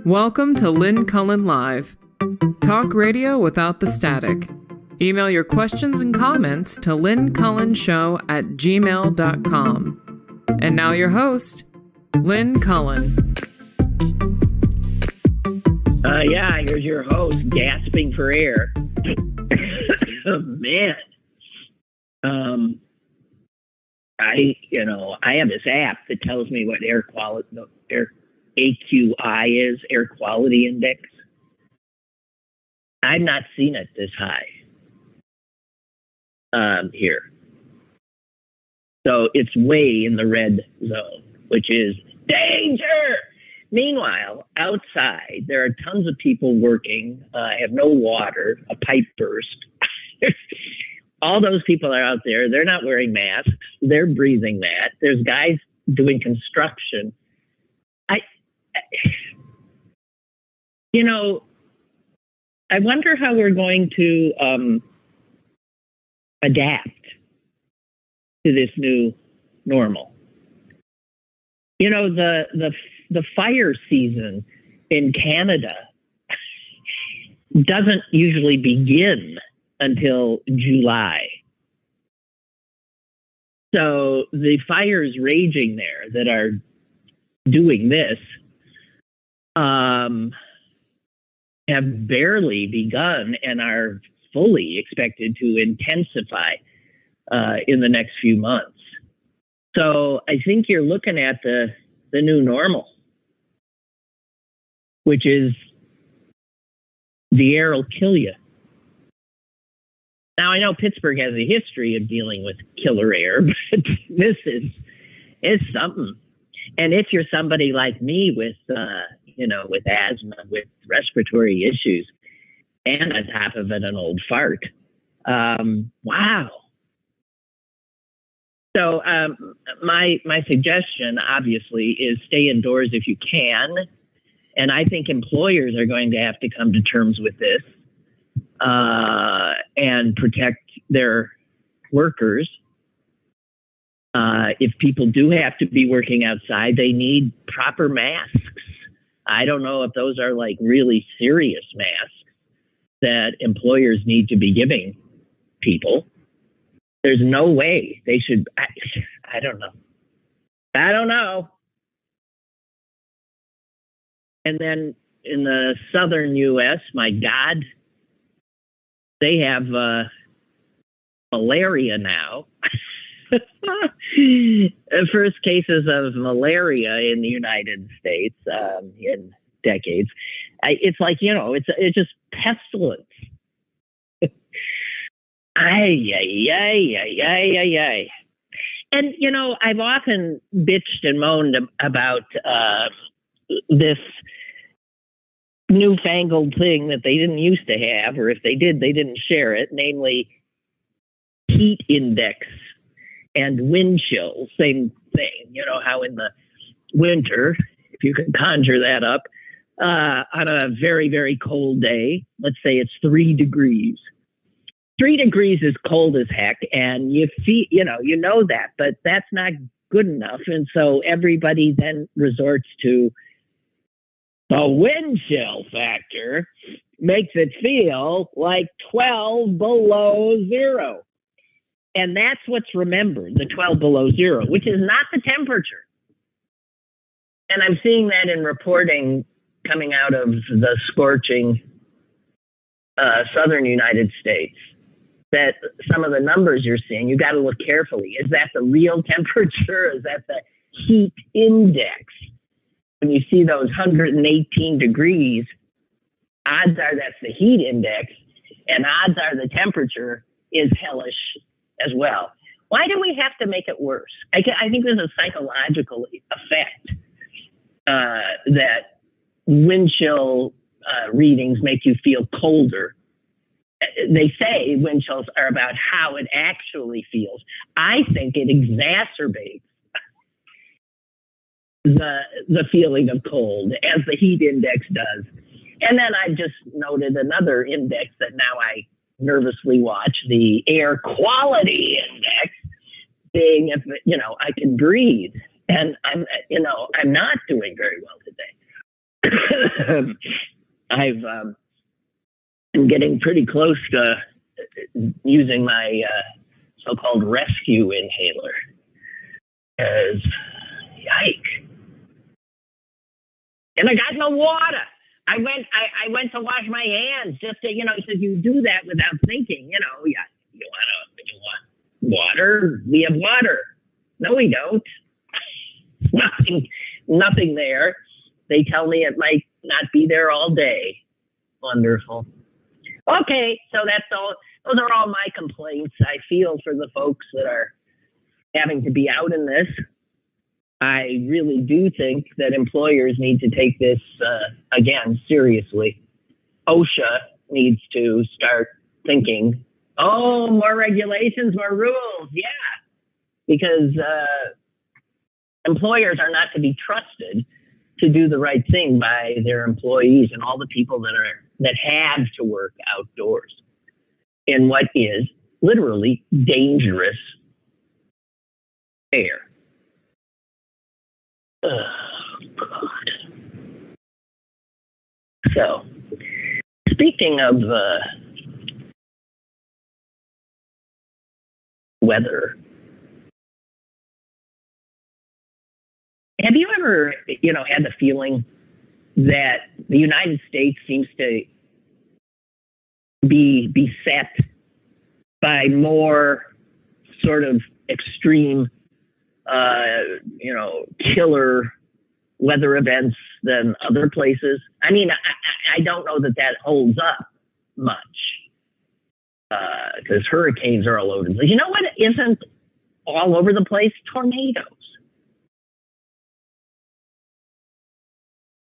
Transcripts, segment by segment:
Welcome to Lynn Cullen Live. Talk radio without the static. Email your questions and comments to lynncullenshow@gmail.com. And now your host, Lynn Cullen. Here's your host gasping for air. Oh, man. I have this app that tells me what air AQI is, air quality index. I've not seen it this high here. So it's way in the red zone, which is danger. Meanwhile, outside, there are tons of people working, have no water, a pipe burst. All those people are out there. They're not wearing masks. They're breathing that. There's guys doing construction. I wonder how we're going to adapt to this new normal. The fire season in Canada doesn't usually begin until July. So the fires raging there that are doing this have barely begun and are fully expected to intensify in the next few months. So I think you're looking at the new normal, which is the air will kill you. Now, I know Pittsburgh has a history of dealing with killer air, but this is something. And if you're somebody like me with asthma, with respiratory issues, and on top of it, an old fart, wow. So my suggestion, obviously, is stay indoors if you can. And I think employers are going to have to come to terms with this and protect their workers. If people do have to be working outside, they need proper masks. I don't know if those are like really serious masks that employers need to be giving people. There's no way they should. I don't know. And then in the southern U.S., my God, they have malaria now. First cases of malaria in the United States in decades. It's like, it's just pestilence. Ay. And, I've often bitched and moaned about this newfangled thing that they didn't used to have, or if they did, they didn't share it, namely heat index and wind chill. Same thing. How in the winter, if you can conjure that up, on a very, very cold day, let's say it's 3 degrees. 3 degrees is cold as heck, and you feel, you know that, but that's not good enough. And so everybody then resorts to the wind chill factor, makes it feel like 12 below zero. And that's what's remembered, the 12 below zero, which is not the temperature. And I'm seeing that in reporting coming out of the scorching southern United States, that some of the numbers you're seeing, you got to look carefully. Is that the real temperature? Is that the heat index? When you see those 118 degrees, odds are that's the heat index, and odds are the temperature is hellish as well. Why do we have to make it worse? I think there's a psychological effect that wind chill readings make you feel colder. They say wind chills are about how it actually feels. I think it exacerbates the feeling of cold, as the heat index does. And then I just noted another index that now I nervously watch, the air quality index, seeing if I can breathe. And I'm not doing very well today. I'm getting pretty close to using my so-called rescue inhaler. As yike! And I got no water. I went to wash my hands just to, because you do that without thinking. You want water? We have water. No, we don't. Nothing there. They tell me it might not be there all day. Wonderful. Okay, so that's all. Those are all my complaints. I feel for the folks that are having to be out in this. I really do think that employers need to take this, again, seriously. OSHA needs to start thinking, more regulations, more rules. Yeah, because employers are not to be trusted to do the right thing by their employees and all the people that have to work outdoors in what is literally dangerous air. Oh, God. So, speaking of weather, have you ever, had the feeling that the United States seems to be beset by more sort of extreme killer weather events than other places? I mean, I don't know that holds up much because hurricanes are all over the place. You know what isn't all over the place? Tornadoes.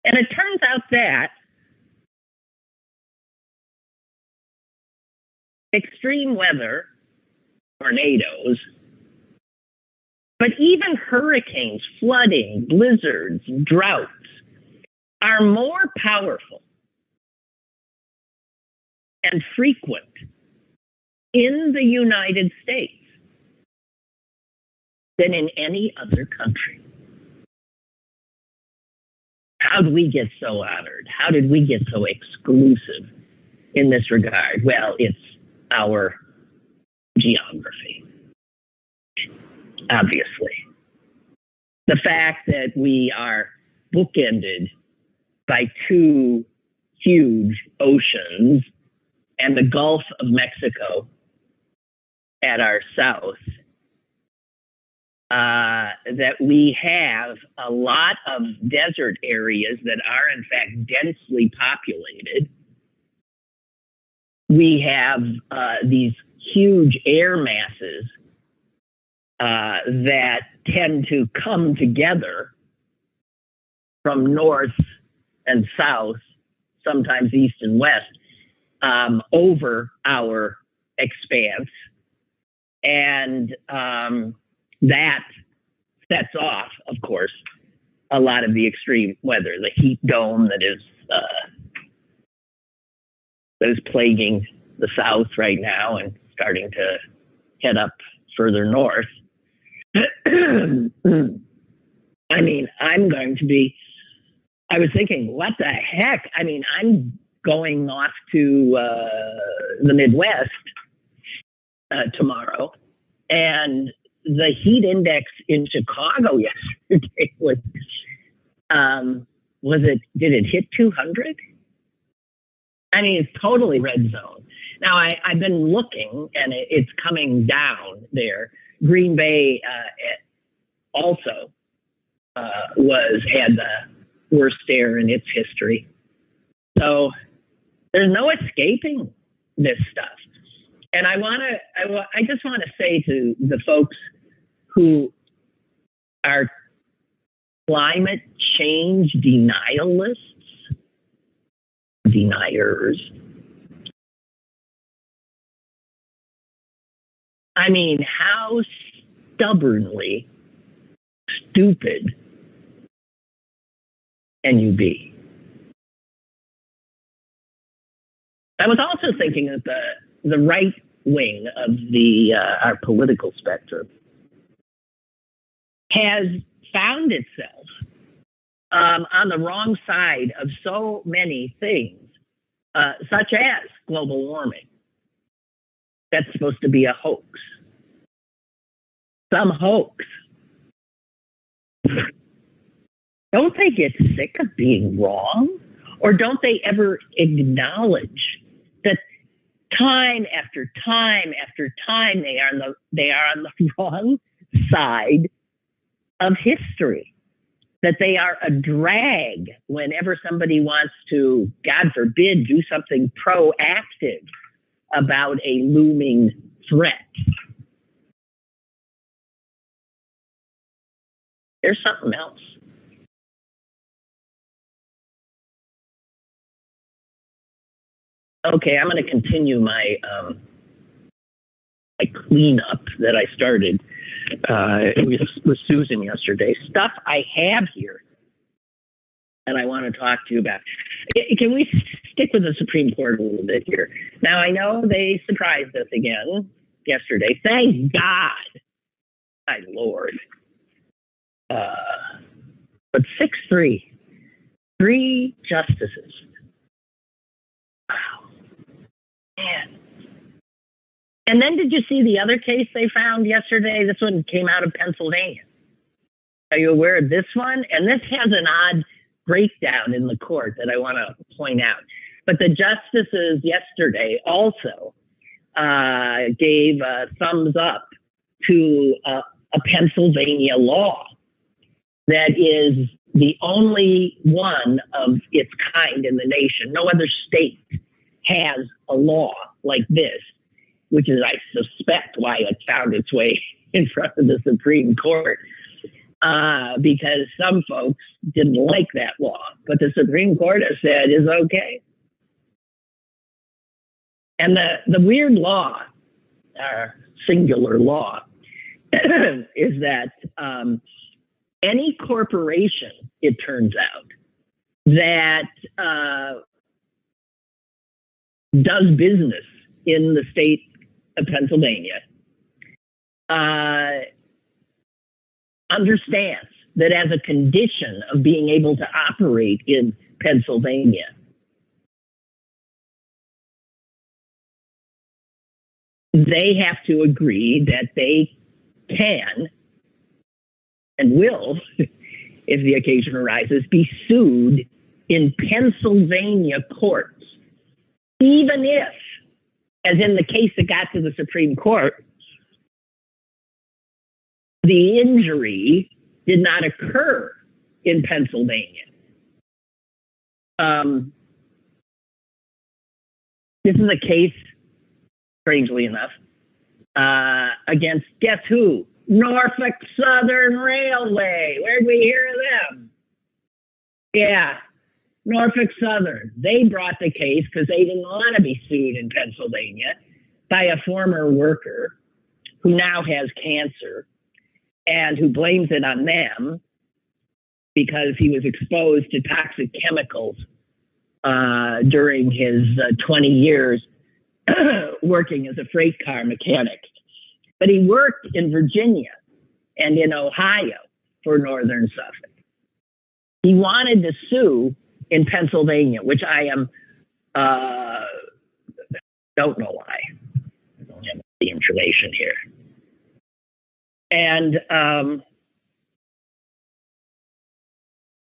And it turns out that extreme weather, tornadoes, but even hurricanes, flooding, blizzards, droughts are more powerful and frequent in the United States than in any other country. How did we get so honored? How did we get so exclusive in this regard? Well, it's our geography. Obviously. The fact that we are bookended by two huge oceans and the Gulf of Mexico at our south, that we have a lot of desert areas that are in fact densely populated. We have these huge air masses that tend to come together from north and south, sometimes east and west, over our expanse. And that sets off, of course, a lot of the extreme weather, the heat dome that is plaguing the south right now and starting to head up further north. I mean, I was thinking, what the heck? I mean, I'm going off to the Midwest tomorrow, and the heat index in Chicago yesterday did it hit 200? I mean, it's totally red zone. Now, I've been looking, and it's coming down there. Green Bay also had the worst air in its history. So there's no escaping this stuff. And I just want to say to the folks who are climate change deniers, I mean, how stubbornly stupid can you be? I was also thinking that the right wing of our political spectrum has found itself on the wrong side of so many things, such as global warming. That's supposed to be a hoax. Some hoax. Don't they get sick of being wrong? Or don't they ever acknowledge that time after time after time they are on the wrong side of history? That they are a drag whenever somebody wants to, God forbid, do something proactive about a looming threat. There's something else. Okay, I'm going to continue my cleanup that I started with Susan yesterday. Stuff I have here and I want to talk to you about. Can we stick with the Supreme Court a little bit here? Now, I know they surprised us again yesterday. Thank God. My Lord. But 6-3, 3 justices. Wow. Man. And then did you see the other case they found yesterday? This one came out of Pennsylvania. Are you aware of this one? And this has an odd breakdown in the court that I want to point out. But the justices yesterday also gave a thumbs up to a Pennsylvania law that is the only one of its kind in the nation. No other state has a law like this, which is, I suspect, why it found its way in front of the Supreme Court, because some folks didn't like that law. But the Supreme Court has said is okay. And the weird law, singular law, is that any corporation, it turns out, that does business in the state of Pennsylvania understands that as a condition of being able to operate in Pennsylvania, they have to agree that they can and will, if the occasion arises, be sued in Pennsylvania courts, even if, as in the case that got to the Supreme Court, the injury did not occur in Pennsylvania. This is a case, strangely enough, against, guess who? Norfolk Southern Railway. Where'd we hear of them? Yeah, Norfolk Southern. They brought the case because they didn't want to be sued in Pennsylvania by a former worker who now has cancer and who blames it on them because he was exposed to toxic chemicals during his 20 years working as a freight car mechanic. But he worked in Virginia and in Ohio for Northern Suffolk. He wanted to sue in Pennsylvania, which I am, don't know why. I don't have the information here. And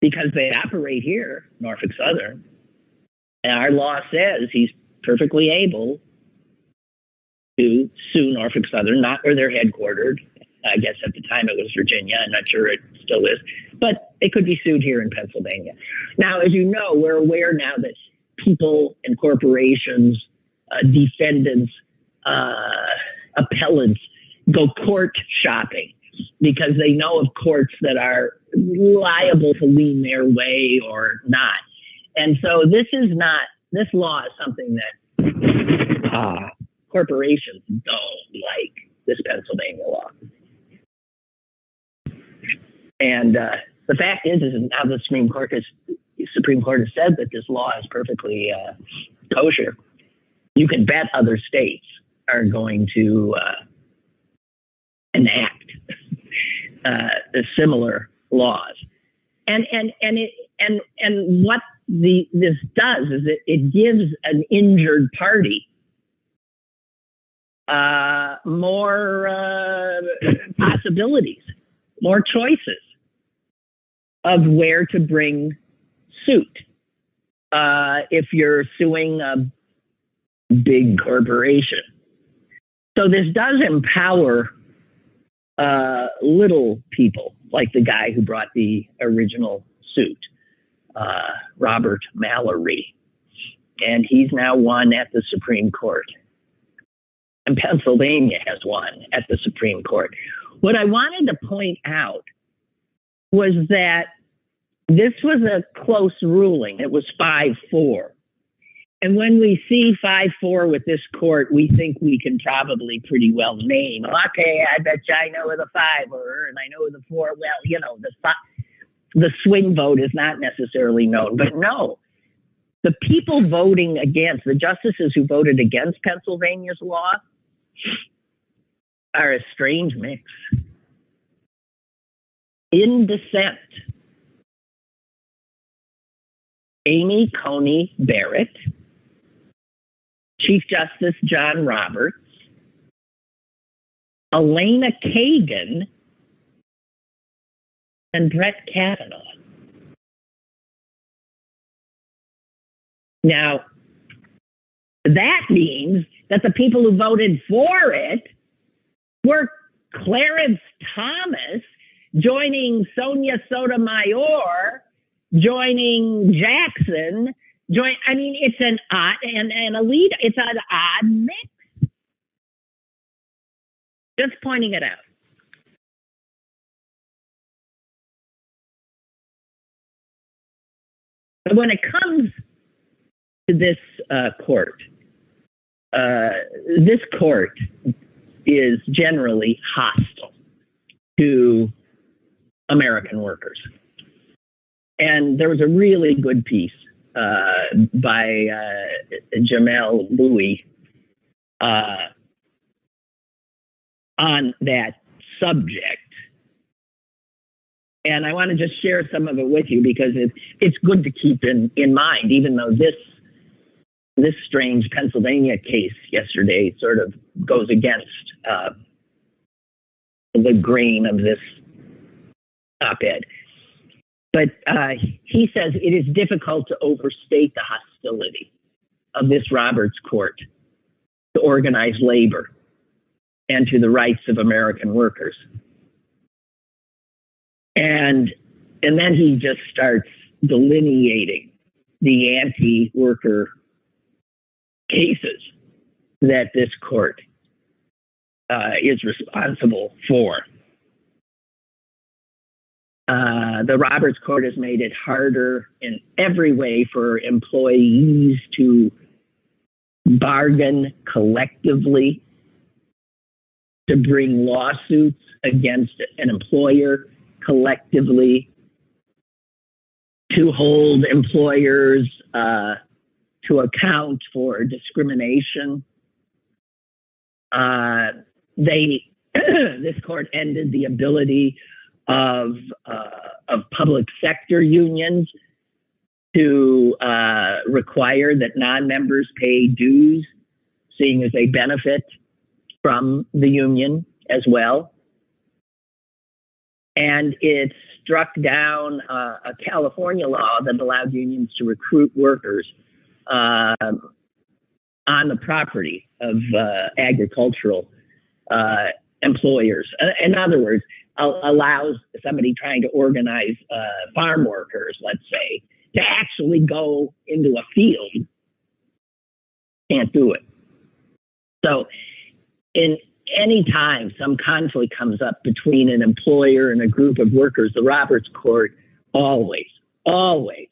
because they operate here, Norfolk Southern, and our law says he's perfectly able to sue Norfolk Southern, not where they're headquartered. I guess at the time it was Virginia. I'm not sure it still is, but they could be sued here in Pennsylvania. Now, as you know, we're aware now that people and corporations, defendants, appellants go court shopping because they know of courts that are liable to lean their way or not. And so this law is something that corporations don't like, this Pennsylvania law. And the fact is now the Supreme Court has said that this law is perfectly kosher. You can bet other states are going to enact similar laws. And what this does is it gives an injured party more possibilities, more choices of where to bring suit. If you're suing a big corporation. So this does empower little people, like the guy who brought the original suit, Robert Mallory. And he's now won at the Supreme Court. And Pennsylvania has won at the Supreme Court. What I wanted to point out was that this was a close ruling. It was 5-4. And when we see 5-4 with this court, we think we can probably pretty well name, okay, I bet you I know who the 5 were, and I know who the 4. Well, you know, the swing vote is not necessarily known. But no, the people voting against, the justices who voted against Pennsylvania's law are a strange mix. In dissent, Amy Coney Barrett, Chief Justice John Roberts, Elena Kagan, and Brett Kavanaugh. Now, that means that the people who voted for it were Clarence Thomas joining Sonia Sotomayor, joining Jackson, I mean, it's an odd and elite. It's an odd mix. Just pointing it out. But when it comes to this court is generally hostile to American workers. And there was a really good piece by Jamel Bowie on that subject. And I want to just share some of it with you because it's good to keep in mind, even though this strange Pennsylvania case yesterday sort of goes against the grain of this op-ed. But he says it is difficult to overstate the hostility of this Roberts Court to organized labor and to the rights of American workers. And then he just starts delineating the anti-worker cases that this court is responsible for. The Roberts Court has made it harder in every way for employees to bargain collectively, to bring lawsuits against an employer collectively, to hold employers to account for discrimination. This court ended the ability of public sector unions to require that non-members pay dues, seeing as they benefit from the union as well. And it struck down a California law that allowed unions to recruit workers on the property of agricultural employers. In other words, allows somebody trying to organize farm workers, let's say, to actually go into a field. Can't do it. So in any time some conflict comes up between an employer and a group of workers, the Roberts Court almost always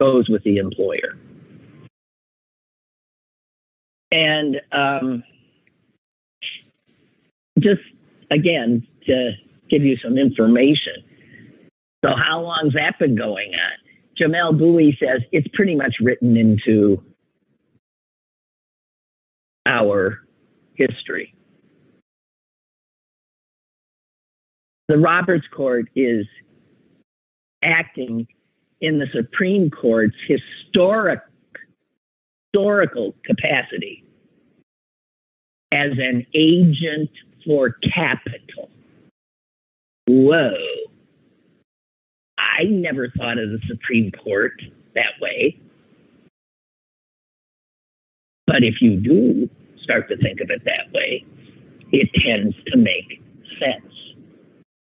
goes with the employer. And just, again, to give you some information. So how long's that been going on? Jamel Bowie says it's pretty much written into our history. The Roberts Court is acting in the Supreme Court's historical capacity as an agent for capital. Whoa. I never thought of the Supreme Court that way. But if you do start to think of it that way, it tends to make sense.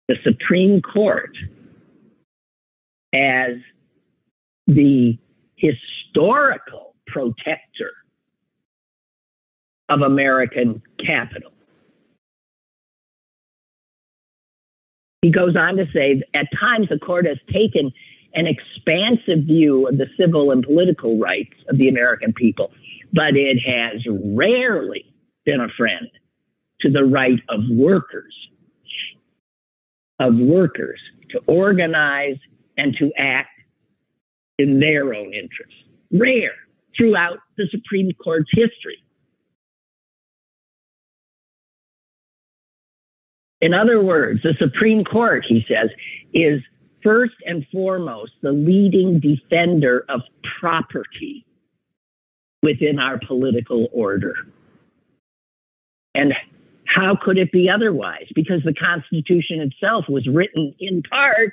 The Supreme Court, as the historical protector of American capital. He goes on to say, at times the court has taken an expansive view of the civil and political rights of the American people, but it has rarely been a friend to the right of workers to organize and to act in their own interests. Rare throughout the Supreme Court's history. In other words, the Supreme Court, he says, is first and foremost the leading defender of property within our political order. And how could it be otherwise? Because the Constitution itself was written in part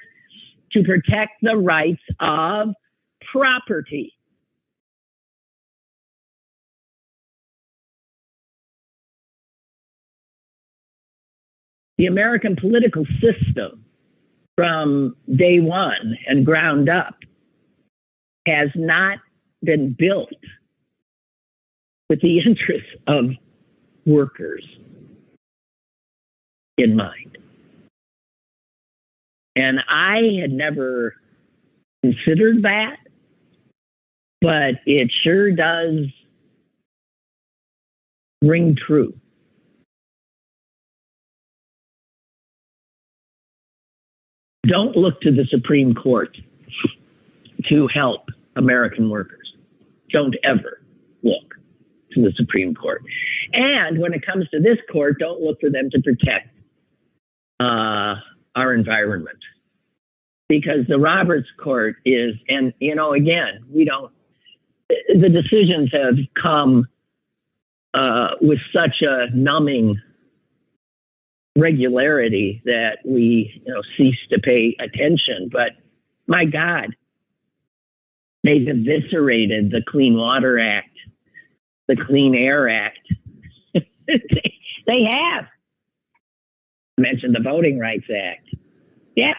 to protect the rights of property. The American political system from day one and ground up has not been built with the interests of workers in mind. And I had never considered that, but it sure does ring true. Don't look to the Supreme Court to help American workers. Don't ever look to the Supreme Court. And when it comes to this court, don't look for them to protect our environment. Because the Roberts Court is, and again, the decisions have come with such a numbing regularity that we cease to pay attention. But my God, they've eviscerated the Clean Water Act, the Clean Air Act. They have. I mentioned the Voting Rights Act. Yeah,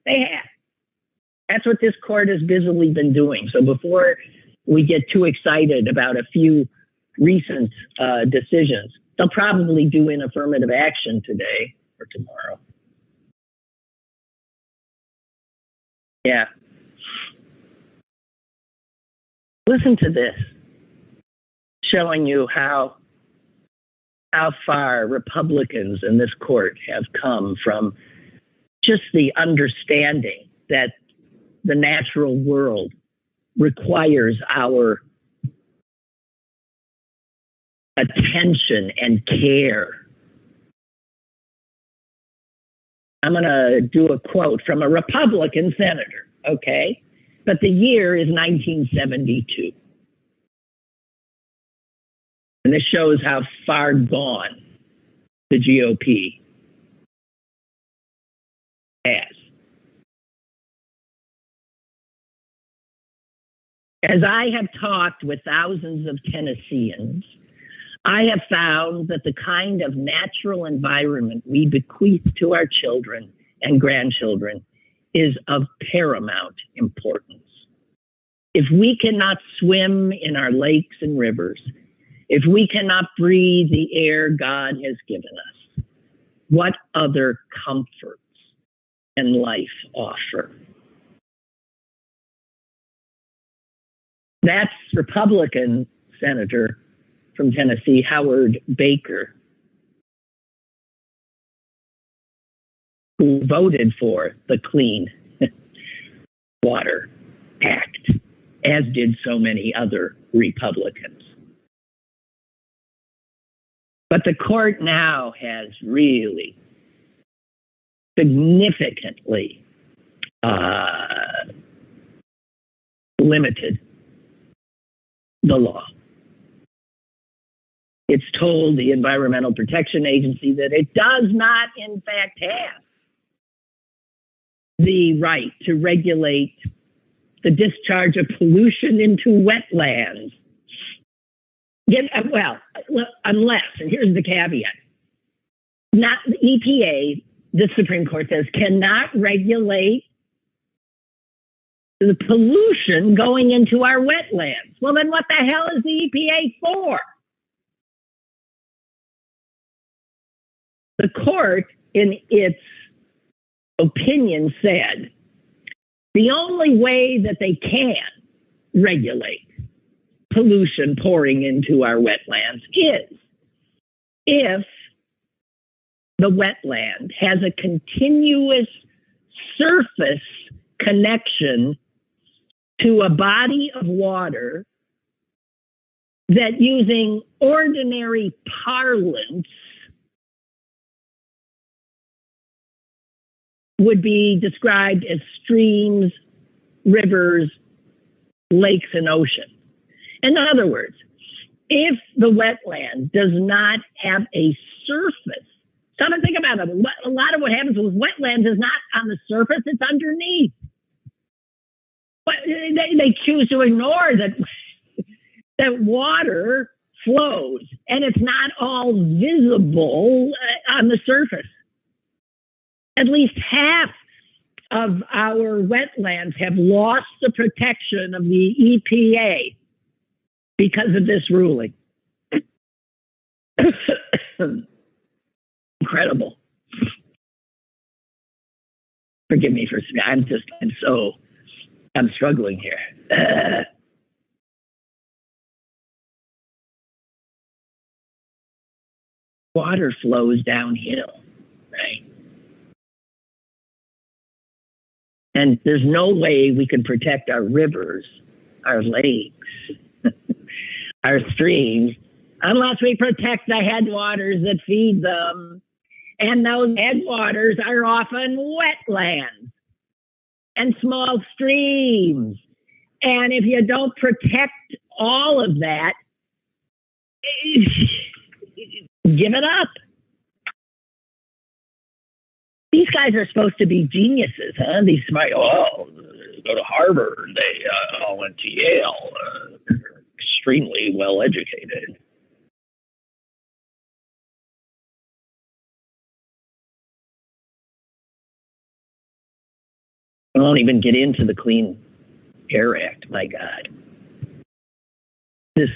they have. That's what this court has busily been doing. So before we get too excited about a few recent decisions, they'll probably do an affirmative action today or tomorrow. Yeah. Listen to this, showing you how far Republicans in this court have come from just the understanding that the natural world requires our attention and care. I'm going to do a quote from a Republican senator, okay? But the year is 1972. And this shows how far gone the GOP has. As I have talked with thousands of Tennesseans, I have found that the kind of natural environment we bequeath to our children and grandchildren is of paramount importance. If we cannot swim in our lakes and rivers, if we cannot breathe the air God has given us, what other comforts can life offer? That's Republican Senator from Tennessee, Howard Baker, who voted for the Clean Water Act, as did so many other Republicans. But the court now has really significantly limited the law. It's told the Environmental Protection Agency that it does not, in fact, have the right to regulate the discharge of pollution into wetlands. Well, unless, and here's the caveat, not the EPA, the Supreme Court says, cannot regulate the pollution going into our wetlands. Well, then what the hell is the EPA for? The court, in its opinion, said the only way that they can regulate pollution pouring into our wetlands is if the wetland has a continuous surface connection to a body of water that, using ordinary parlance, would be described as streams, rivers, lakes, and oceans. In other words, if the wetland does not have a surface, stop and think about it. A lot of what happens with wetlands is not on the surface, it's underneath. But they choose to ignore that water flows, and it's not all visible on the surface. At least half of our wetlands have lost the protection of the EPA because of this ruling. Incredible. Forgive me for, I'm struggling here. Water flows downhill, right? And there's no way we can protect our rivers, our lakes, our streams, unless we protect the headwaters that feed them. And those headwaters are often wetlands and small streams. And if you don't protect all of that, give it up. These guys are supposed to be geniuses, huh? These smart, go to Harvard, they all went to Yale, they're extremely well educated. I won't even get into the Clean Air Act, my God. This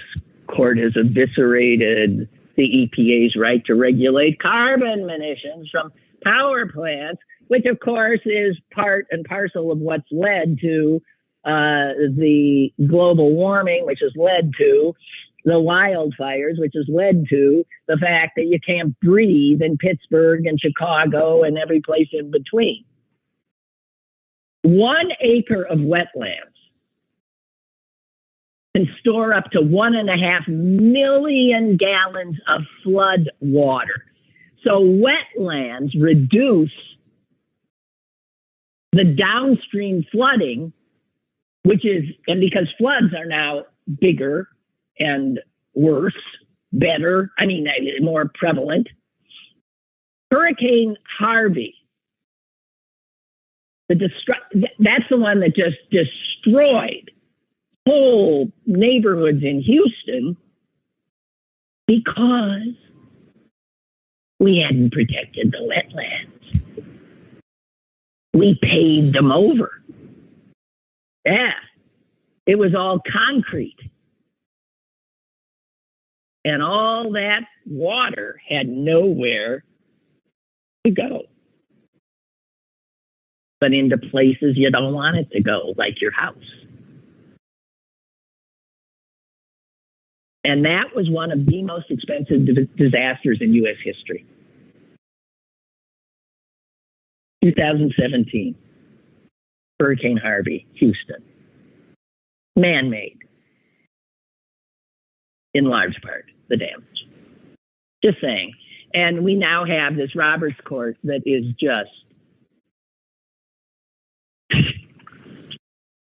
court has eviscerated the EPA's right to regulate carbon emissions from power plants, which of course is part and parcel of what's led to the global warming, which has led to the wildfires, which has led to the fact that you can't breathe in Pittsburgh and Chicago and every place in between. 1 acre of wetlands can store up to 1.5 million gallons of flood water. So wetlands reduce the downstream flooding, which is, and because floods are now bigger and worse, better, more prevalent. Hurricane Harvey, that's the one that just destroyed whole neighborhoods in Houston because we hadn't protected the wetlands. We paved them over. Yeah, it was all concrete. And all that water had nowhere to go. But into places you don't want it to go, like your house. And that was one of the most expensive disasters in U.S. history. 2017, Hurricane Harvey, Houston. Man-made, in large part, the damage. Just saying. And we now have this Roberts Court that is just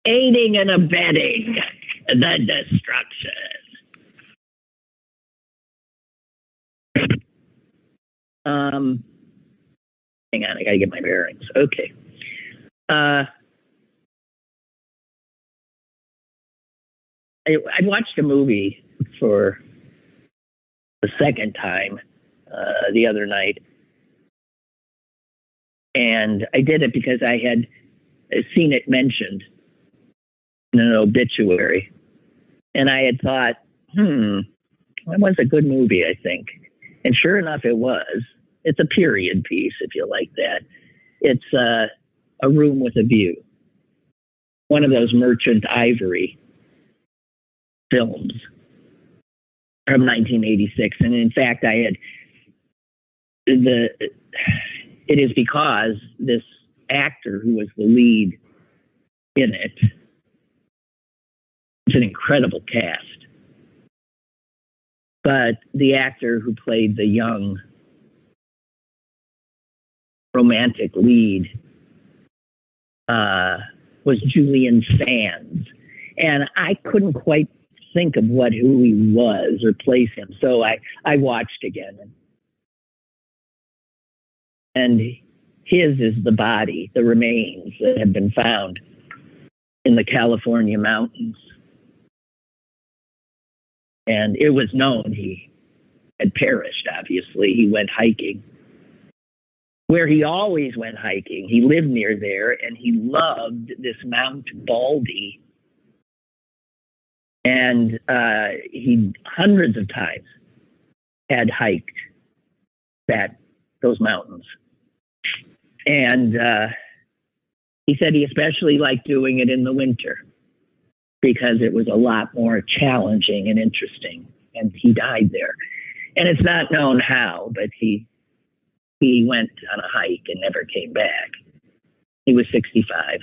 aiding and abetting the destruction. Hang on, I gotta get my bearings. Okay. I watched a movie for the second time the other night, and I did it because I had seen it mentioned in an obituary, and I had thought, that was a good movie, I think. And sure enough, it was. It's a period piece, if you like that. It's A Room with a View, one of those Merchant Ivory films from 1986. And in fact, it is because this actor who was the lead in it, it's an incredible cast. But the actor who played the young romantic lead was Julian Sands. And I couldn't quite think of who he was or place him. So I watched again. And his is the body, the remains that have been found in the California mountains. And it was known he had perished, obviously. He went hiking. Where he always went hiking. He lived near there, and he loved this Mount Baldy. And he hundreds of times had hiked those mountains. And he said he especially liked doing it in the winter because it was a lot more challenging and interesting. And he died there. And it's not known how, but he went on a hike and never came back. He was 65.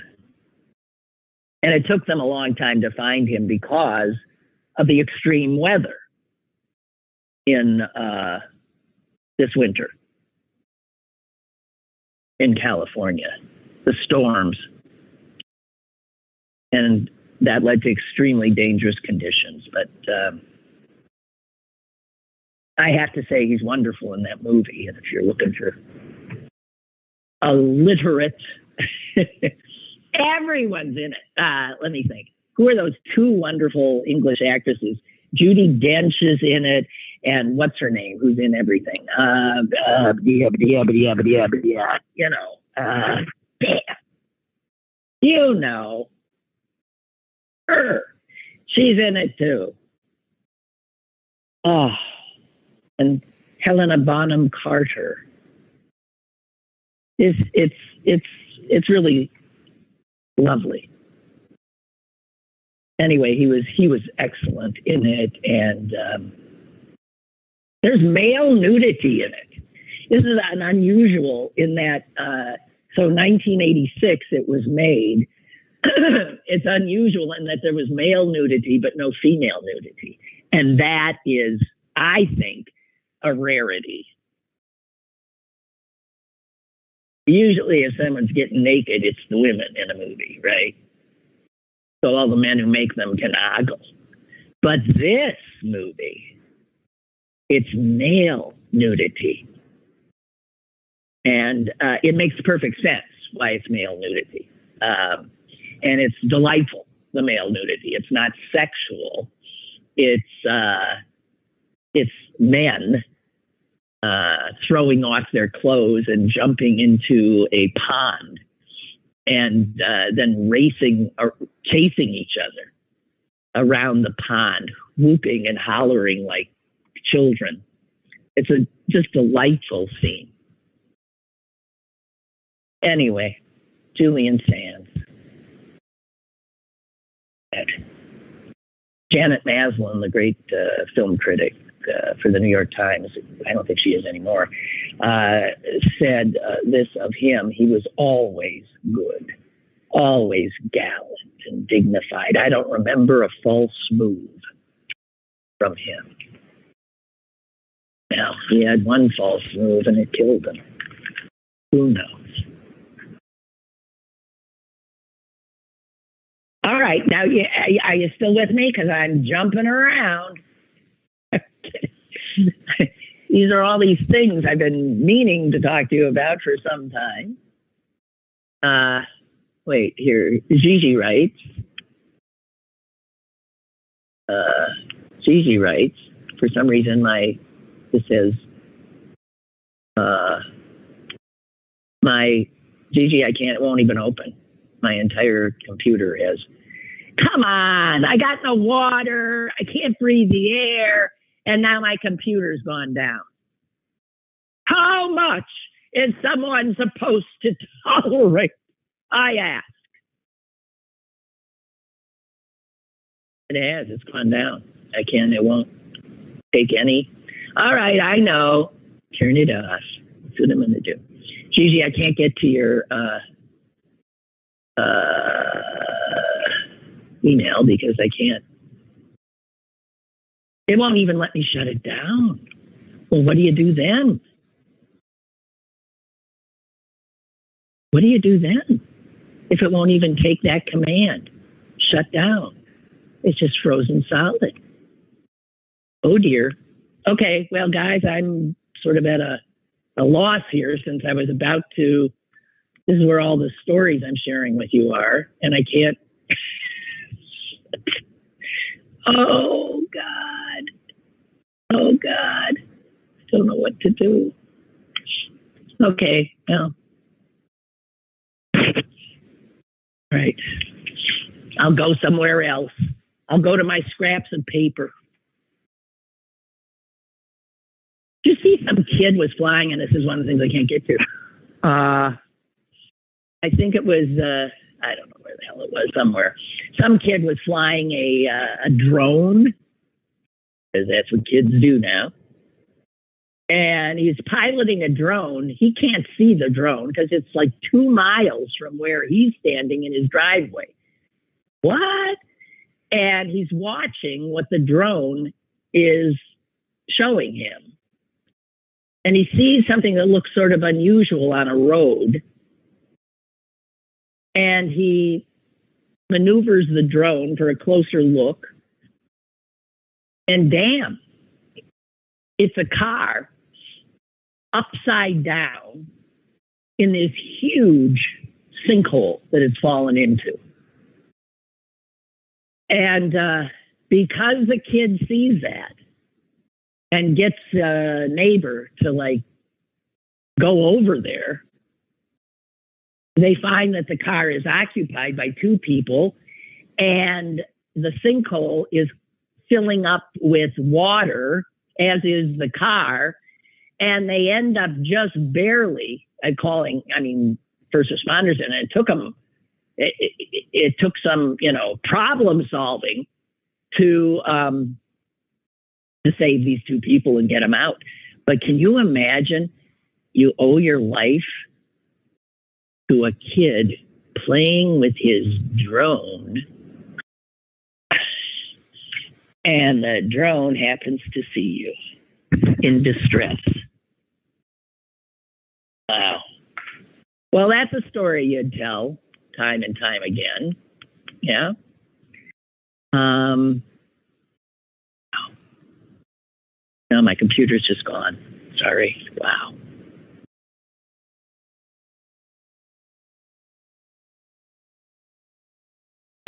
And it took them a long time to find him because of the extreme weather in this winter in California, the storms. And that led to extremely dangerous conditions. But I have to say he's wonderful in that movie. And if you're looking for a literate, everyone's in it. Let me think. Who are those two wonderful English actresses? Judi Dench is in it, and what's her name? Who's in everything? You know her. She's in it too. Oh, and Helena Bonham Carter. It's really lovely. Anyway, he was excellent in it, and there's male nudity in it. This is an unusual in that. So 1986, it was made. It's unusual in that there was male nudity, but no female nudity, and that is, I think, a rarity. Usually, if someone's getting naked, it's the women in a movie, right? So all the men who make them can ogle. But this movie, it's male nudity. And it makes perfect sense why it's male nudity. And it's delightful, the male nudity. It's not sexual. It's men throwing off their clothes and jumping into a pond and then racing or chasing each other around the pond, whooping and hollering like children. It's a just delightful scene. Anyway, Julian Sands. Janet Maslin, the great film critic for the New York Times, I don't think she is anymore, said this of him: he was always good, always gallant and dignified. I don't remember a false move from him. Now, he had one false move and it killed him. Who knows? All right. Now, are you still with me? Because I'm jumping around. These are all these things I've been meaning to talk to you about for some time. Wait, here. Gigi writes. Gigi writes. For some reason, this says, my Gigi, it won't even open. My entire computer is. Come on, I got no water. I can't breathe the air. And now my computer's gone down. How much is someone supposed to tolerate? I ask. It has. It's gone down. It won't take any. All right, I know. Turn it off. That's what I'm going to do. Gigi, I can't get to your email because I can't. It won't even let me shut it down. Well, what do you do then? What do you do then if it won't even take that command? Shut down. It's just frozen solid. Oh, dear. Okay, well, guys, I'm sort of at a loss here since I was about to. This is where all the stories I'm sharing with you are, and I can't. Oh, God. Oh, God. I don't know what to do. Okay, well. Right. I'll go somewhere else. I'll go to my scraps of paper. Did you see some kid was flying, and this is one of the things I can't get to. I think it was, I don't know where the hell it was, somewhere. Some kid was flying a drone, because that's what kids do now. And he's piloting a drone. He can't see the drone because it's like 2 miles from where he's standing in his driveway. What? And he's watching what the drone is showing him. And he sees something that looks sort of unusual on a road. And he maneuvers the drone for a closer look. And damn, it's a car upside down in this huge sinkhole that it's fallen into. And because the kid sees that and gets a neighbor to like go over there, they find that the car is occupied by 2 people and the sinkhole is filling up with water, as is the car. And they end up just barely calling, first responders, and it took them, it took some, problem solving to save these 2 people and get them out. But can you imagine you owe your life to a kid playing with his drone, and the drone happens to see you in distress? Wow. Well, that's a story you'd tell time and time again. Yeah. No, my computer's just gone. Sorry. Wow.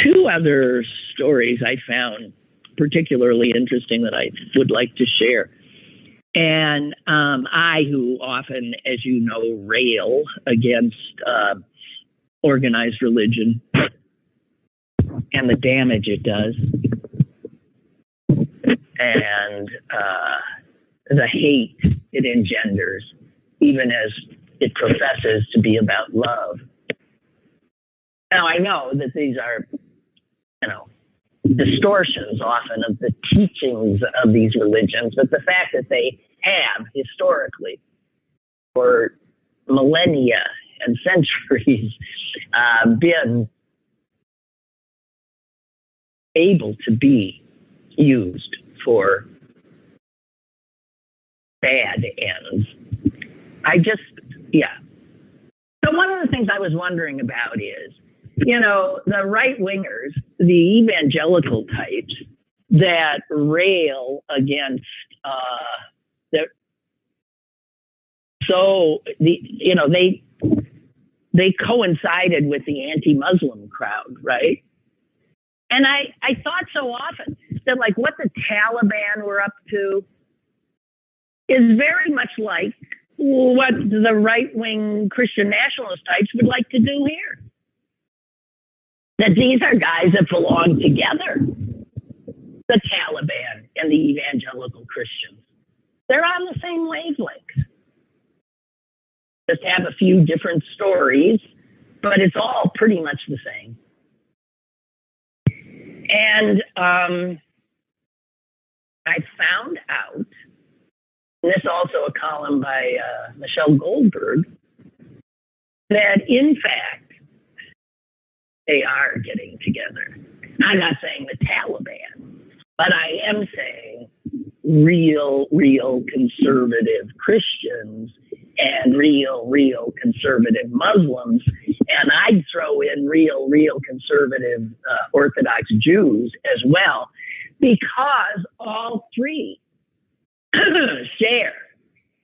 Two other stories I found particularly interesting that I would like to share. And I, who often, as you know, rail against organized religion and the damage it does, and the hate it engenders, even as it professes to be about love. Now, I know that these are, distortions often of the teachings of these religions, but the fact that they have historically for millennia and centuries been able to be used for bad ends. So one of the things I was wondering about is, the right-wingers the evangelical types that rail against that. So they coincided with the anti-Muslim crowd, right? And I thought so often that like what the Taliban were up to is very much like what the right-wing Christian nationalist types would like to do here. That these are guys that belong together. The Taliban and the evangelical Christians. They're on the same wavelength. Just have a few different stories, but it's all pretty much the same. And I found out, and this is also a column by Michelle Goldberg, that in fact, they are getting together. I'm not saying the Taliban, but I am saying real conservative Christians and real conservative Muslims, and I'd throw in real conservative Orthodox Jews as well, because all three share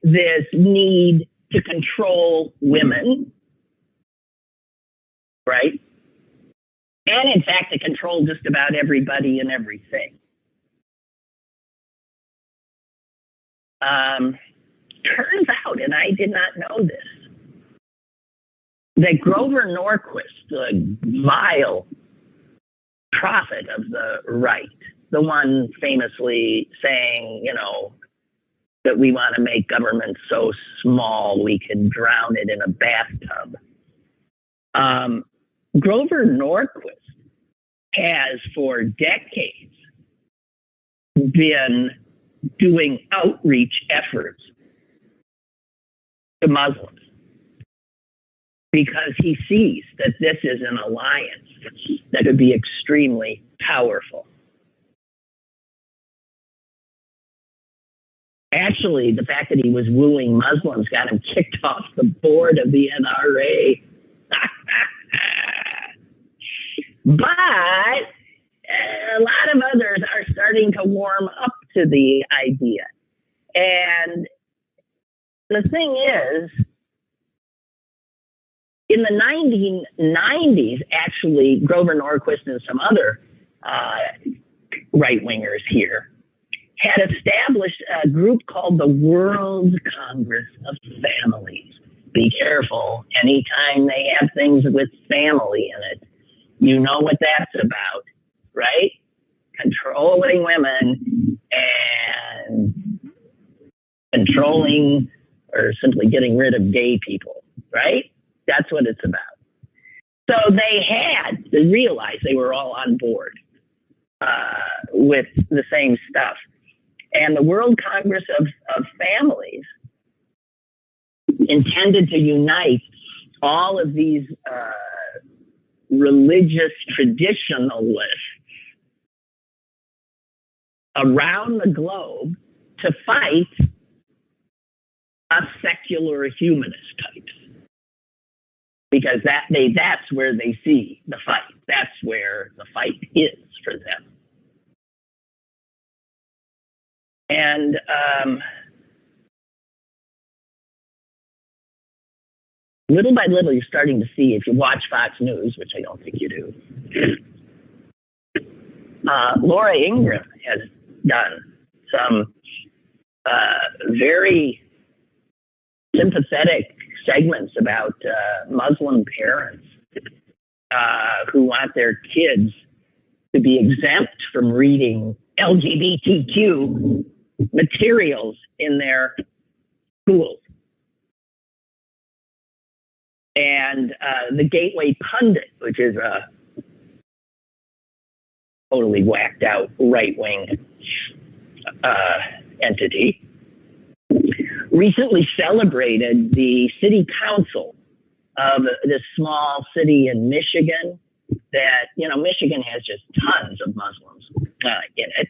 this need to control women, right? And in fact, to control just about everybody and everything. Turns out, and I did not know this, that Grover Norquist, the vile prophet of the right, the one famously saying, that we want to make government so small we can drown it in a bathtub. Grover Norquist has for decades been doing outreach efforts to Muslims because he sees that this is an alliance that could be extremely powerful. Actually, the fact that he was wooing Muslims got him kicked off the board of the NRA. But a lot of others are starting to warm up to the idea. And the thing is, in the 1990s, actually, Grover Norquist and some other right-wingers here had established a group called the World Congress of Families. Be careful, anytime they have things with family in it, you know what that's about, right? Controlling women and controlling or simply getting rid of gay people, right? That's what it's about. So they realized they were all on board with the same stuff. And the World Congress of Families intended to unite all of these religious traditionalists around the globe to fight a secular humanist types. Because that's where they see the fight. That's where the fight is for them. And little by little, you're starting to see, if you watch Fox News, which I don't think you do, Laura Ingraham has done some very sympathetic segments about Muslim parents who want their kids to be exempt from reading LGBTQ materials in their schools. And the Gateway Pundit, which is a totally whacked out right-wing entity, recently celebrated the city council of this small city in Michigan that, Michigan has just tons of Muslims in it.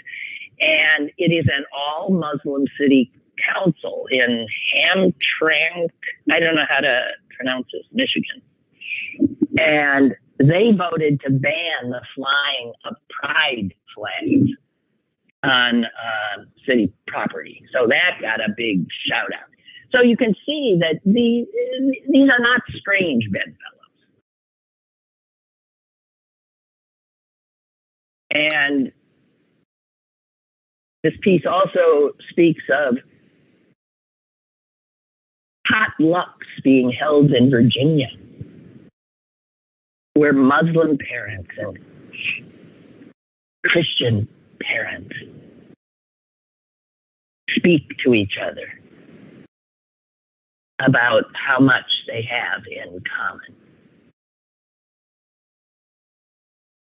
And it is an all-Muslim city council in Hamtramck. I don't know how to pronounce this, Michigan. And they voted to ban the flying of pride flags on city property. So that got a big shout out. So you can see that these are not strange bedfellows. And this piece also speaks of potlucks being held in Virginia, where Muslim parents and Christian parents speak to each other about how much they have in common.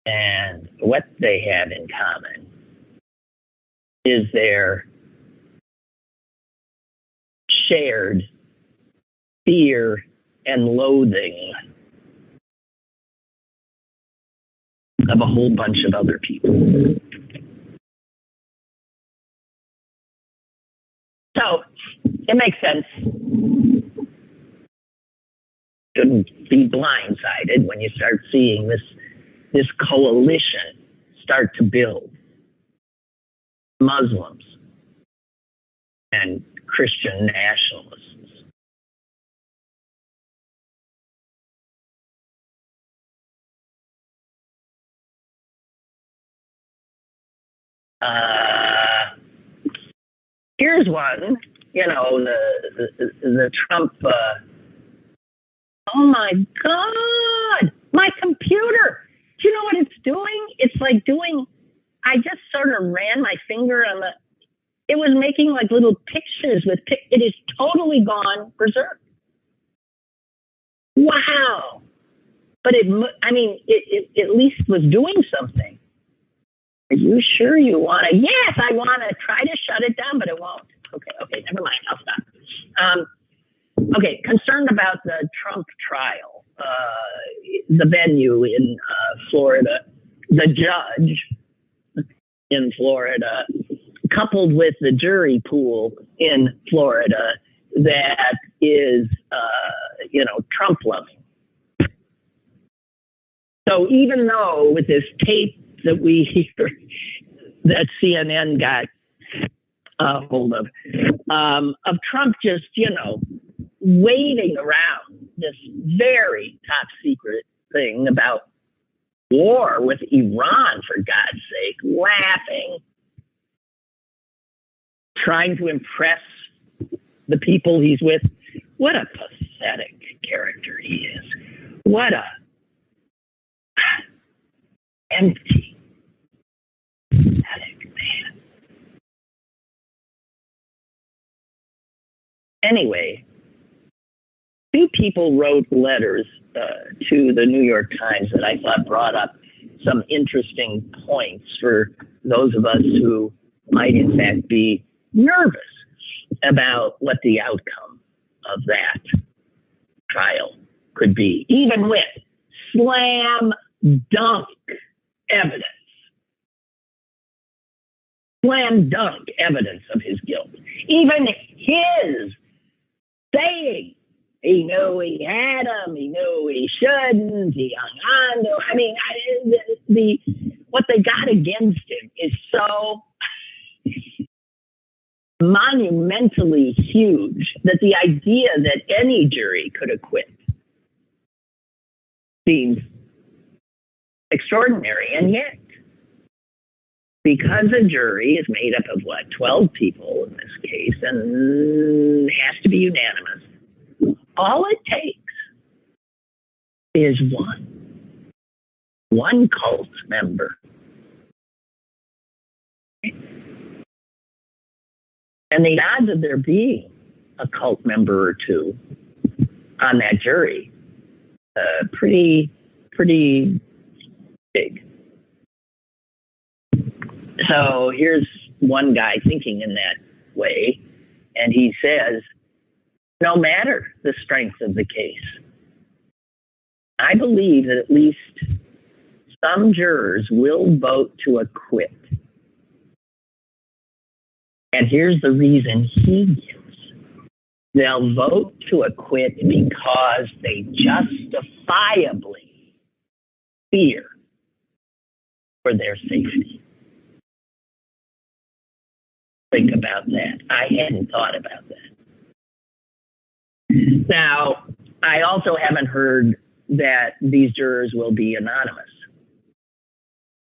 And what they have in common is their shared fear and loathing of a whole bunch of other people. So it makes sense. Shouldn't be blindsided when you start seeing this coalition start to build. Muslims and Christian nationalists. Here's one, the Trump, oh my God, my computer. Do you know what it's doing? It's like I just sort of ran my finger on it was making like little pictures it is totally gone berserk. Wow. But it at least was doing something. Are you sure you want to? Yes, I want to try to shut it down, but it won't. Okay, never mind. I'll stop. Okay, concerned about the Trump trial, the venue in Florida, the judge in Florida, coupled with the jury pool in Florida that is, Trump loving. So even though with this tape that we hear that CNN got hold of Trump just, waving around this very top secret thing about war with Iran, for God's sake, laughing, trying to impress the people he's with. What a pathetic character he is. What a empty, pathetic man. Anyway, two people wrote letters to the New York Times that I thought brought up some interesting points for those of us who might in fact be nervous about what the outcome of that trial could be, even with slam dunk evidence. Slam dunk evidence of his guilt. Even his saying he knew he had him, he knew he shouldn't, he hung on to. I mean, what they got against him is so monumentally huge that the idea that any jury could acquit seems extraordinary. And yet, because a jury is made up of 12 people in this case and has to be unanimous, all it takes is one cult member. And the odds of there being a cult member or two on that jury, pretty big. So here's one guy thinking in that way, and he says, no matter the strength of the case, I believe that at least some jurors will vote to acquit. And here's the reason he gives. They'll vote to acquit because they justifiably fear for their safety. Think about that. I hadn't thought about that. Now, I also haven't heard that these jurors will be anonymous,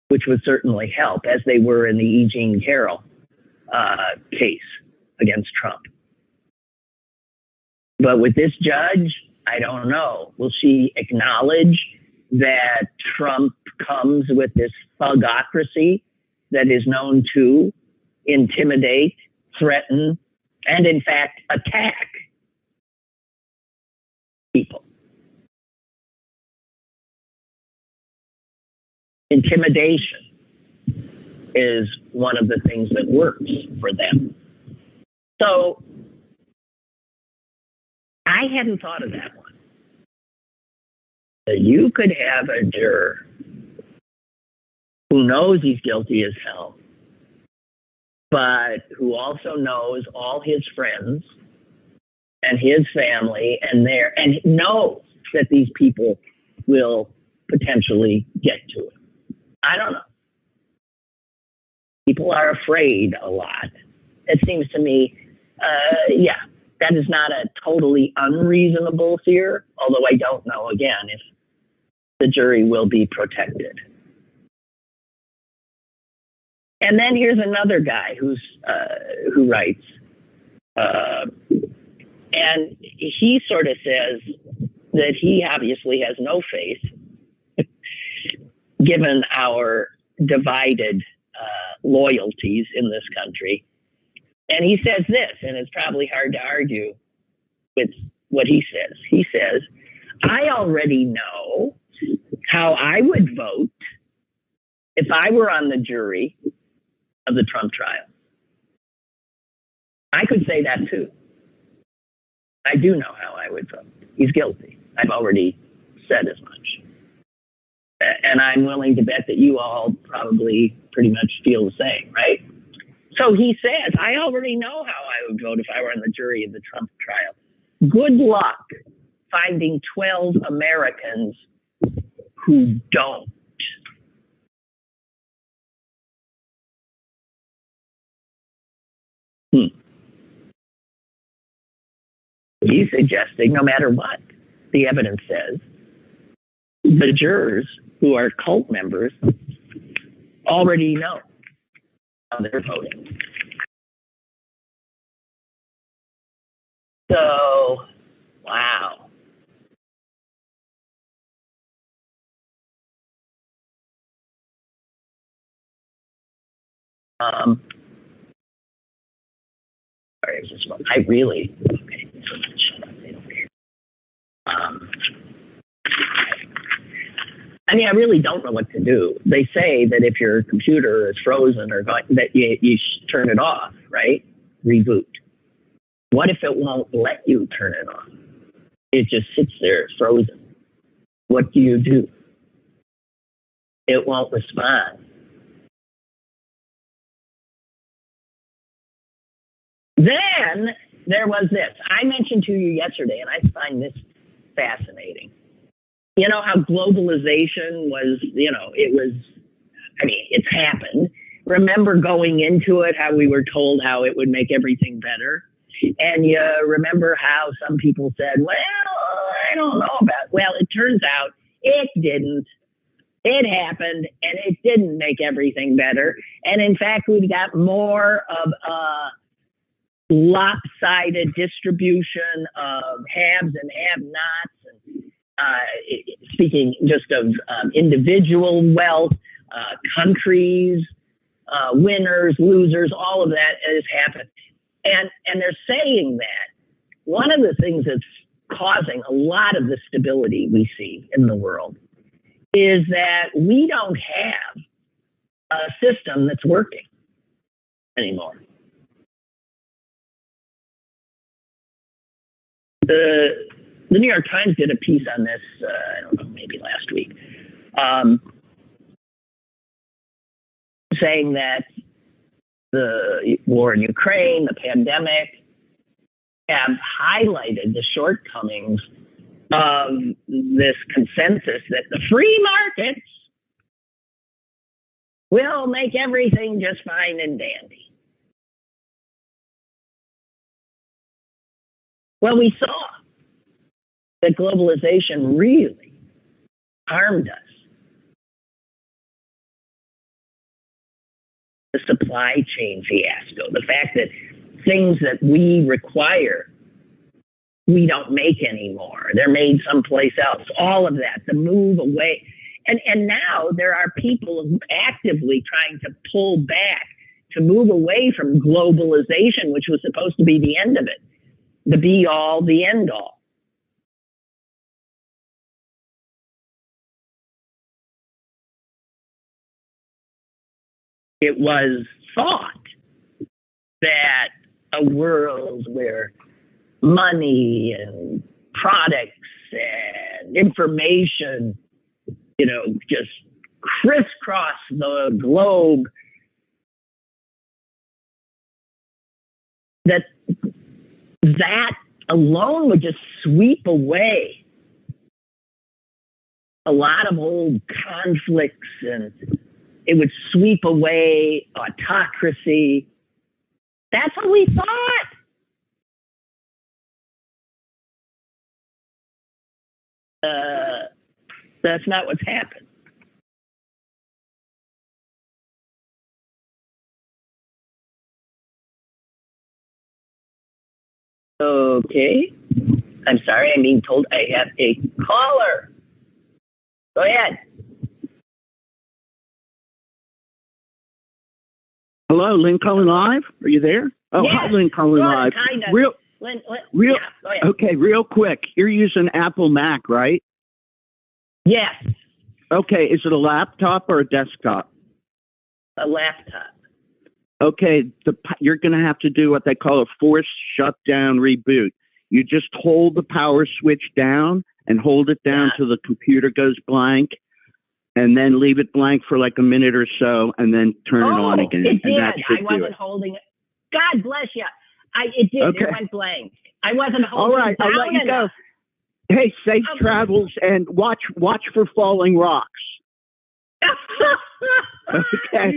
which would certainly help, as they were in the E. Jean Carroll case against Trump. But with this judge, I don't know. Will she acknowledge that Trump comes with this thugocracy that is known to intimidate, threaten, and in fact attack people? Intimidation is one of the things that works for them. So I hadn't thought of that one. That you could have a juror who knows he's guilty as hell, but who also knows all his friends and his family and knows that these people will potentially get to him. I don't know. People are afraid a lot. It seems to me, that is not a totally unreasonable fear, although I don't know, again, if the jury will be protected. And then here's another guy who writes, and he sort of says that he obviously has no faith, given our divided loyalties in this country. And he says this, and it's probably hard to argue with what he says. He says, I already know how I would vote if I were on the jury of the Trump trial. I could say that too. I do know how I would vote. He's guilty. I've already said as much. And I'm willing to bet that you all probably pretty much feel the same, right? So he says, I already know how I would vote if I were on the jury of the Trump trial. Good luck finding 12 Americans who don't. He's suggesting no matter what the evidence says, the jurors who are cult members already know how they're voting. So, wow. Sorry, I just want, I really, okay, shut up, they don't care. I mean, I really don't know what to do. They say that if your computer is frozen or that you turn it off, right? Reboot. What if it won't let you turn it on? It just sits there frozen. What do? It won't respond. Then there was this. I mentioned to you yesterday, and I find this fascinating. You know how globalization was, it's happened. Remember going into it, how we were told how it would make everything better? And you remember how some people said, well, I don't know about it. Well, it turns out it didn't. It happened, and it didn't make everything better. And in fact, we've got more of a lopsided distribution of haves and have-nots, and speaking just of individual wealth, countries, winners, losers, all of that has happened. And they're saying that one of the things that's causing a lot of the stability we see in the world is that we don't have a system that's working anymore. The New York Times did a piece on this, I don't know, maybe last week, saying that the war in Ukraine, the pandemic, have highlighted the shortcomings of this consensus that the free markets We'll make everything just fine and dandy. Well, we saw that globalization really harmed us. The supply chain fiasco, the fact that things that we require, we don't make anymore. They're made someplace else. All of that, the move away. And now there are people actively trying to pull back, to move away from globalization, which was supposed to be the end of it, the be all, the end all. It was thought that a world where money and products and information, just crisscross the globe, that alone would just sweep away a lot of old conflicts, and it would sweep away autocracy. That's what we thought. That's not what's happened. Okay. I'm sorry, I'm being told I have a caller. Go ahead. Hello, Lynn Cullen Live. Are you there? Oh, yes. Hi, Lynn Cullen Live. Kind of. Real, yeah, go ahead. Okay, real quick. You're using Apple Mac, right? Yes. Okay, is it a laptop or a desktop? A laptop. Okay, you're going to have to do what they call a forced shutdown reboot. You just hold the power switch down and hold it down till the computer goes blank, and then leave it blank for like a minute or so, and then turn it on again. It did. I wasn't holding it. God bless you. It did. Okay. It went blank. I wasn't holding All right, it down I'll let you enough. go. Hey, safe travels, and watch for falling rocks. Okay.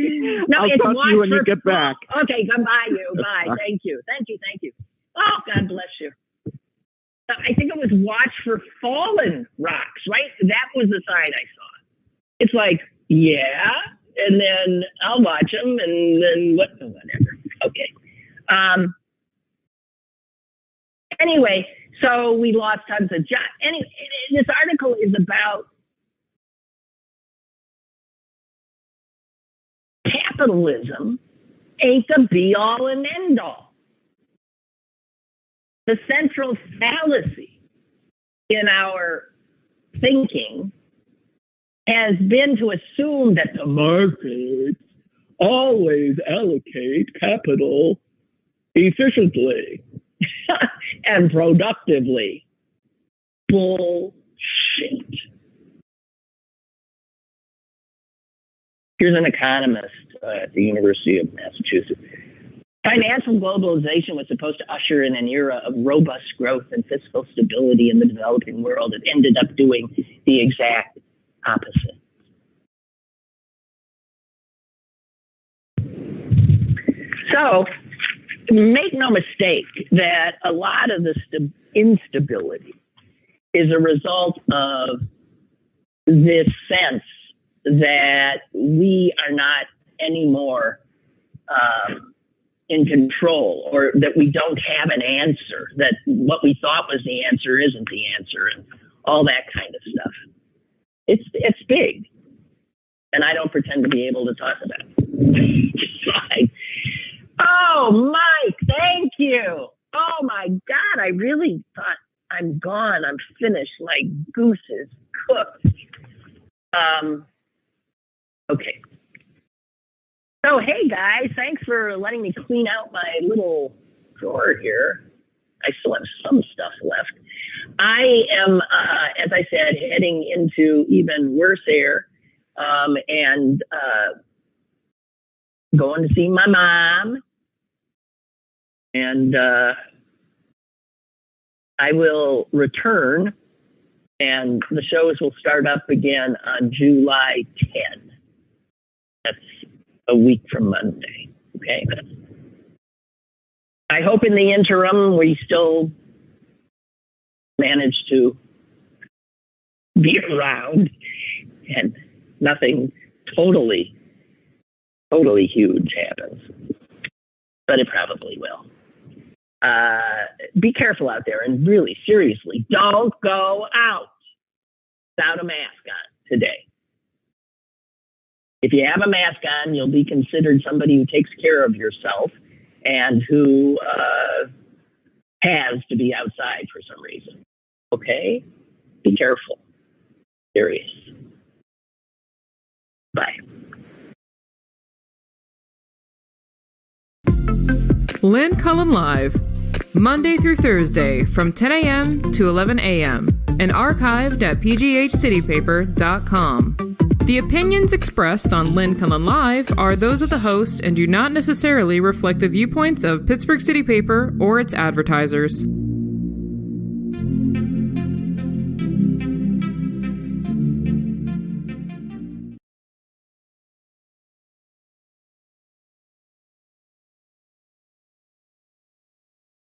No, I'll talk to you when you get back. Okay, goodbye, you. Bye. Thank you. Oh, God bless you. I think it was watch for fallen rocks, right? That was the sign I saw. It's like, yeah, and then I'll watch them, and then whatever. Okay. Anyway, so we lost tons of jobs. Anyway, this article is about capitalism ain't the be-all and end-all. The central fallacy in our thinking has been to assume that the markets always allocate capital efficiently and productively. Bullshit. Here's an economist at the University of Massachusetts. Financial globalization was supposed to usher in an era of robust growth and fiscal stability in the developing world. It ended up doing the exact opposite. So, make no mistake that a lot of the instability is a result of this sense that we are not anymore in control, or that we don't have an answer, that what we thought was the answer isn't the answer, and all that kind of stuff. It's big, and I don't pretend to be able to talk about it. Oh, Mike, thank you. Oh my God, I really thought I'm gone. I'm finished. My goose is cooked. Okay. So, hey guys, thanks for letting me clean out my little drawer here. I still have some stuff left. I am, as I said, heading into even worse air, and going to see my mom. And I will return, and the shows will start up again on July 10. That's a week from Monday. Okay. I hope in the interim we still manage to be around and nothing totally huge happens. But it probably will. Be careful out there, and really, seriously, don't go out without a mask on today. If you have a mask on, you'll be considered somebody who takes care of yourself and who has to be outside for some reason. Okay? Be careful. Serious. Bye. Lynn Cullen Live, Monday through Thursday from 10 a.m. to 11 a.m. and archived at pghcitypaper.com. The opinions expressed on Lynn Cullen Live are those of the host and do not necessarily reflect the viewpoints of Pittsburgh City Paper or its advertisers.